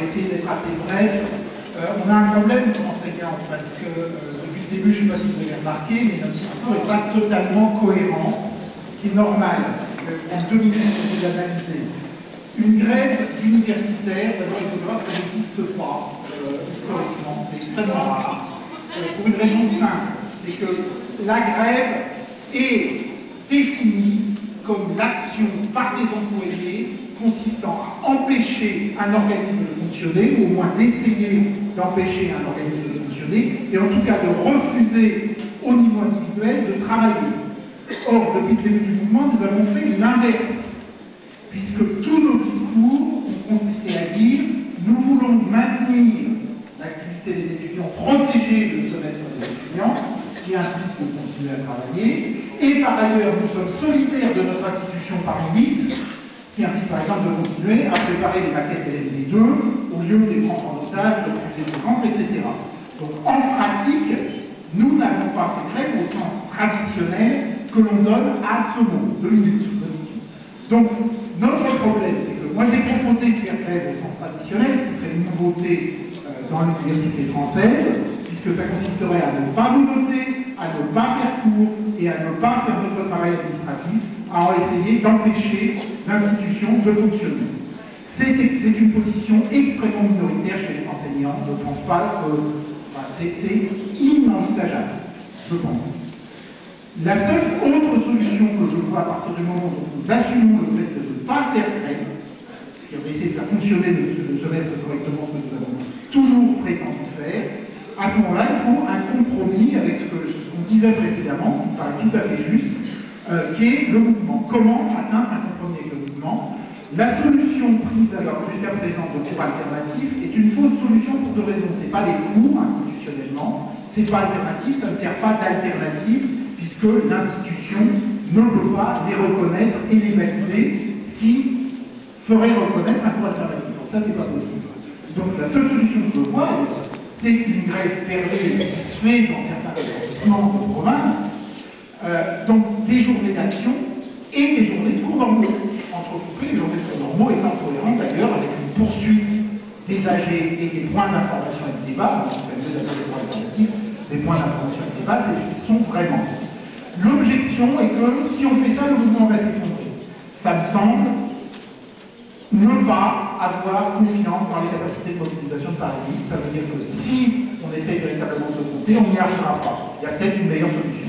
essayer d'être assez bref. On a un problème comme enseignant, parce que depuis le début, je ne sais pas si vous avez remarqué, mais notre discours n'est pas totalement cohérent, ce qui est normal. En 2 minutes, pour vous analyser. Une grève d'universitaires, d'abord il faut savoir que ça n'existe pas historiquement, c'est extrêmement rare, pour une raison simple, c'est que la grève est définie comme l'action par des employés consistant à empêcher un organisme de fonctionner, ou au moins d'essayer d'empêcher un organisme de fonctionner, et en tout cas de refuser au niveau individuel de travailler. Or, depuis le début du mouvement, nous avons fait l'inverse, puisque tous nos discours ont consisté à dire nous voulons maintenir l'activité des étudiants, protéger le semestre des étudiants, ce qui implique de continuer à travailler, et par ailleurs, nous sommes solitaires de notre institution parmi 8, ce qui implique par exemple de continuer à préparer les maquettes LMD2 au lieu de les prendre en otage, de refuser de rendre, etc. Donc en pratique, nous n'avons pas fait grève au sens traditionnel que l'on donne à ce mot, 2 minutes. Donc notre problème, c'est que moi j'ai proposé de faire grève au sens traditionnel, ce qui serait une nouveauté dans l'université française, puisque ça consisterait à ne pas nous noter, à ne pas faire cours et à ne pas faire notre travail administratif, à essayer d'empêcher l'institution de fonctionner. C'est une position extrêmement minoritaire chez les enseignants. Je ne pense pas que... c'est inenvisageable, je pense. La seule autre solution que je vois à partir du moment où nous assumons le fait de ne pas faire grève, et on va essayer de faire fonctionner le semestre correctement, ce que nous avons toujours prétendu faire, à ce moment-là, il faut un compromis avec ce qu'on disait précédemment, qui me paraît tout à fait juste, qui est le mouvement. Comment atteindre un compromis avec le mouvement? La solution prise alors jusqu'à présent de cours alternatifs est une fausse solution pour 2 raisons. Ce n'est pas des cours institutionnellement, ce n'est pas alternatif, ça ne sert pas d'alternative, puisque l'institution ne peut pas les reconnaître et les valider, ce qui ferait reconnaître un cours alternatif. Donc ça, c'est pas possible. Donc la seule solution que je vois, c'est une grève perlée qui se fait dans certains établissements de province, donc des journées d'action et des journées de cours normaux. Entrecoupées, les journées de cours normaux étant cohérentes d'ailleurs avec une poursuite des AG et des points d'information et de débat, donc des points d'information et de débat, c'est ce qu'ils sont vraiment. L'objection est que si on fait ça, le mouvement va s'effondrer. Ça me semble ne pas avoir confiance dans les capacités de mobilisation de Paris. Ça veut dire que si on essaye véritablement de se compter, on n'y arrivera pas. Il y a peut-être une meilleure solution.